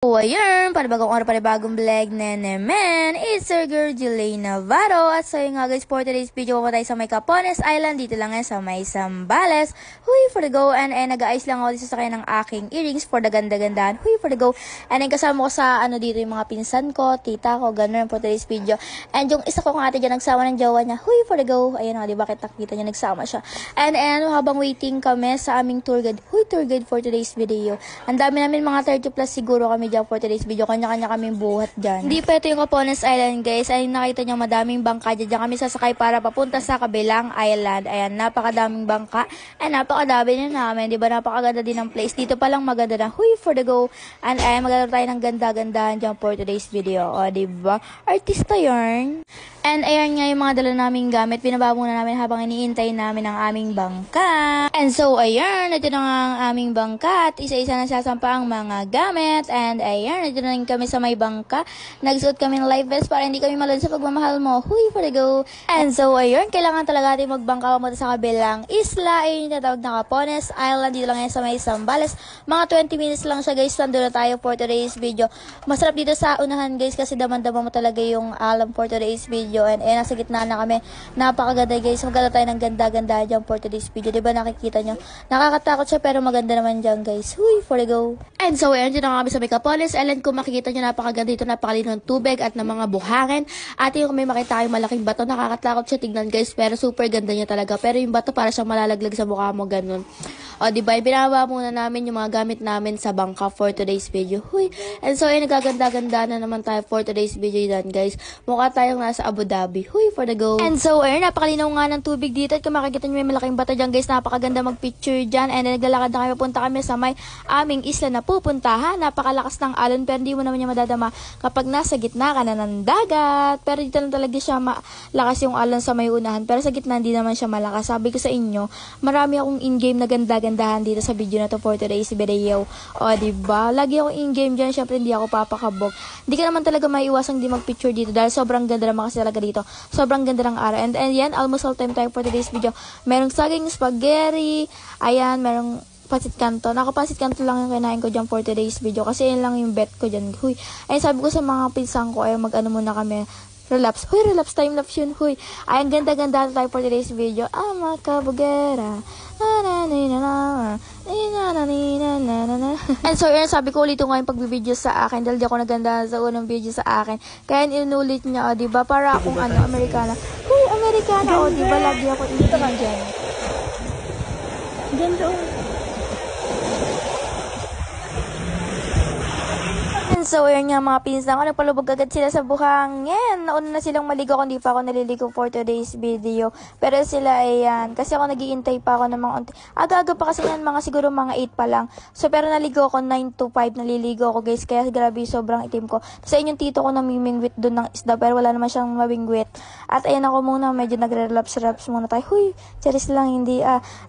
So, ayun, panibagong araw, panibagong vlog na naman. It's your girl, Julie Navarro. At so yun nga guys, for today's video, pupunta tayo sa may Capones Island. Dito lang yan sa may Zambales. Huy, for the go. And nag-aayos lang ako dito sa kanya ng aking earrings for the ganda-gandahan. Huy, for the go. And kasama ko sa dito yung mga pinsan ko, tita ko, ganun for today's video. And yung isa ko kung ate dyan, nagsama ng jowa niya. Huy, for the go. Ayun o, diba, kita niya, nagsama siya. And habang waiting kami sa aming tour guide. Huy, tour guide for today's video. Ang dami namin, mga 30 plus siguro kami dyan for today's video. Kanya-kanya kaming buhat dyan. Hindi pa ito yung Capones Island, guys. Ay, nakita nyo madaming bangka dyan. Diyan kami sasakay para papunta sa kabilang island. Ayan, napakadaming bangka. Ay, napakadami din namin. Diba, napakaganda din ng place. Dito pa lang maganda na. Huy, for the go. And ayan, maglalaro tayo ng ganda-gandahan dyan for today's video. O, diba? Artista yarn. And ayan nga yung mga dala naming gamit. Binaba muna namin habang iniintay namin ang aming bangka. And so, ayan, ito na nga ang aming bangka. At isa-isa na sasampa ang mga gamit. And ayan, ito na rin kami sa may bangka. Nagsuot kami ng life vest para hindi kami malun sa pagmamahal mo. Huy, for the go. And so, ayun, kailangan talaga natin magbangka pamunta sa kabilang isla. Ayun yung tatawag na Capones Island. Dito lang yan sa may Zambales. Mga 20 minutes lang siya, guys. Nandun na tayo for today's video. Masarap dito sa unahan, guys, kasi daman-daman mo talaga yung alam for today's video. And nasa gitna na kami. Napakaganda, guys. Maganda tayo ng ganda-ganda dyan for today's video. Diba nakikita nyo? Nakakatakot siya pero maganda naman dyan, guys. Huy, for the go. And so, ayun, dito na kami sa may Capones Island. Kung makikita nyo, napakaganda dito. Napakalino ng tubig at ng mga buhangin. At yung may makita yung malaking bato. Nakakatakot siya tignan, guys. Pero super ganda niya talaga. Pero yung bato para siyang malalaglag sa mukha mo, ganun. O, diba? Binaba muna namin yung mga gamit namin sa bangka for today's video. Huy. And so, ayun, nagaganda-ganda na naman tayo for today's video dyan, guys. Mukha tayong nasa Abu Dhabi. Huy, for the go. And so, ayun, napakalinaw nga ng tubig dito. At kung makikita nyo may malaking bato dyan, guys, napakaganda magpicture dyan. And naglalakad na kami, punta kami sa may aming isla na pupuntahan. Napakalakas ng alon, pero hindi mo naman niya madadama kapag nasa gitna ka na ng dagat. Pero dito lang talaga siya malakas yung alon sa may unahan. Pero sa gitna, hindi naman siya malakas. Sabi ko sa inyo, marami akong in-game na ganda-gandahan dito sa video na to for today's video. O, diba? Lagi ako in-game dyan. Syempre, hindi ako papakabog. Hindi ka naman talaga maiiwasang di mag-picture dito dahil sobrang ganda naman kasi talaga dito. Sobrang ganda ng araw. And yan, almost all time tayo for today's video. Merong saging spaghetti. Ayan, merong pasit kanto. Pasit kanto lang yung kinain ko dyan for today's video. Kasi yun lang yung bet ko dyan. Huy. Ay, sabi ko sa mga pinsan ko, ay mag-ano muna kami. Relapse. Huy, relapse time lapse yun. Huy. Ay, ang ganda-ganda tayo for today's video. Ama kabugera. And so, yun, sabi ko ulit nga yung pagbibideo sa akin dahil di ako naganda sa unang video sa akin. Kaya inulit niya, o, diba? Para akong Amerikana. Huy, Amerikana, o, diba? Lagi ako inulit dyan. Ganda, o. So, yun nga mga pinsan ko, nagpalubog agad sila sa buhangin. Nauna na silang maligo kung di pa ako naliligo for today's video. Pero sila, ayan, kasi ako nag-iintay pa ako ng mga unti. Aga-aga pa kasi yan, mga siguro mga 8 pa lang. So, pero naligo ako 9 to 5, naliligo ako, guys. Kaya grabe, sobrang itim ko. Sa inyong tito ko namimingwit doon ng isda, pero wala naman siyang mabingwit. At ayan ako muna, medyo nagre-relapse muna tayo. Huy, series lang, hindi,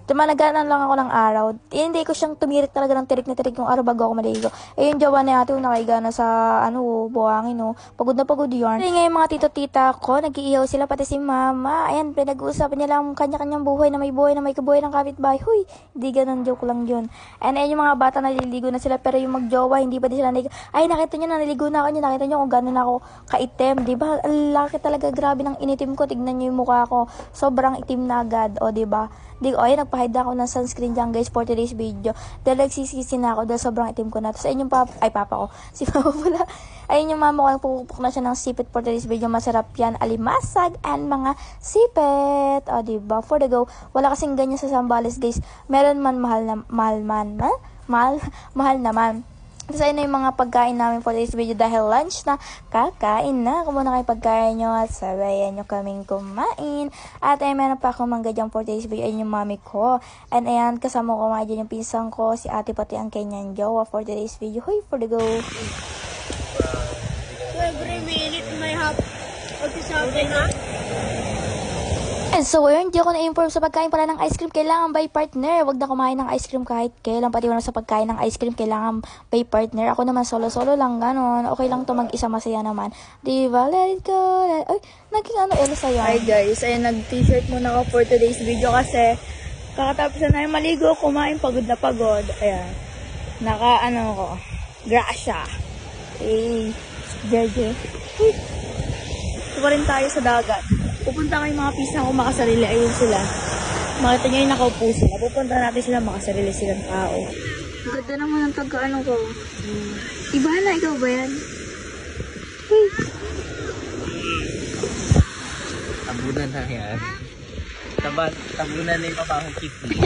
tumanaganan lang ako ng araw. Hindi ko siyang tumirik talaga ng tirik na tirik yung araw bago ako maligo. Ayun, jawa na ate, nakaiga na sa buhangin, pagod na pagod yarn. Ay, ngayon mga tito-tita ko, nag-iihaw sila, pati si mama. Ayan, pinag-uusapan niya lang kanya-kanyang buhay na may kabuhay ng kapitbahay. Huy, hindi ganun, joke lang yun. And ayun, yung mga bata naliligo na sila, pero yung magjowa, hindi pa din sila naligo. Ay, nakita niyo, naliligo na ako niyo, nakita niyo kung gano'n ako kaitim, diba? Ang laki talaga, grabe ng initim ko, tignan niyo yung mukha ko, sobrang itim na agad, o diba? Ayun, nagpahid ako ng sunscreen dyan, guys, for today's video. Dahil nagsisisi na ako dahil sobrang itim ko na. Tapos ayun yung papa ko. Si mama pala. Ayun yung mama ko, nagpupukpuk na siya ng sipit for today's video. Masarap yan. Alimasag and mga sipit. O, diba? For the go. Wala kasing ganyan sa Zambales, guys. Meron man mahal naman. Tapos ayun na yung mga pagkain namin for today's video dahil lunch na, kakain na. Kumuna kayo pagkain nyo at sabayan nyo kaming kumain. At ayun, meron pa akong mangga dyan for today's video. Ayun yung mami ko. And ayan, kasama ko kumain dyan yung pinsan ko, si ate pati ang kanyang jowa for today's video. Hoy, for the go. Every minute may hap. Pagsasabi na. And so, ayun, hindi ako na-inform sa pagkain pala ng ice cream. Kailangan by partner. Wag na kumain ng ice cream kahit kailan. Pati wala sa pagkain ng ice cream, kailangan by partner. Ako naman solo-solo lang, ganon. Okay lang to mag-isa, masaya naman. Diba? Let it go. Ay, naging Elsa yan. Hi guys, ayun, nag-t-shirt muna ako for today's video kasi kakatapos na yung maligo, kumain, pagod na pagod. Ayan. Ko. Grasya. Hey, Jeje. Hey. Ito pa rin tayo sa dagat. Pupunta kayo mga pisa ko makasarili. Ayun sila. Makita nyo yung nakaupo sila. Pupunta natin sila makasarili silang tao. Ganda naman ang tagkaano ko. Iba na, ikaw ba yan? Hey. Tabunan na yan. Tabunan na yung papakong kitty.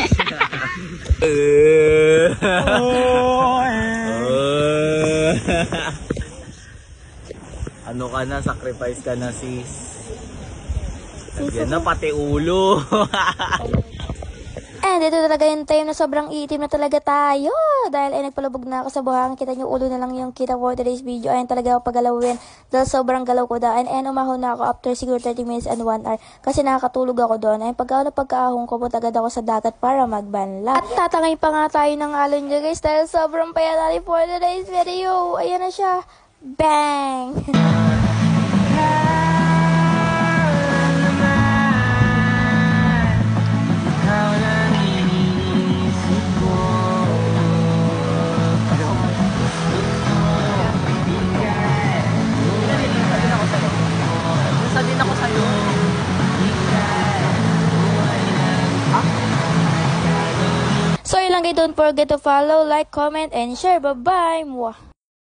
Ano ka na, sacrifice ka na sis. Yan na pati ulo. And ito talaga yung time na sobrang itim na talaga tayo. Dahil ay nagpalubog na ako sa buhangin. Kita nyo ulo na lang yung kita for today's video. Ayan talaga ako paggalawin. Dahil sobrang galaw ko daan. And umahon na ako after siguro 30 minutes and 1 hour. Kasi nakakatulog ako doon. Ayan pagkaahon ko punta agad ako sa dagat para magbanla. At tatangay pa nga tayo ng alon dyan guys. Dahil sobrang payatali for today's video. Ayan na siya. Bang! Sabihin ako sa'yo. So yun lang guys, don't forget to follow, like, comment, and share. Bye-bye! Mwah!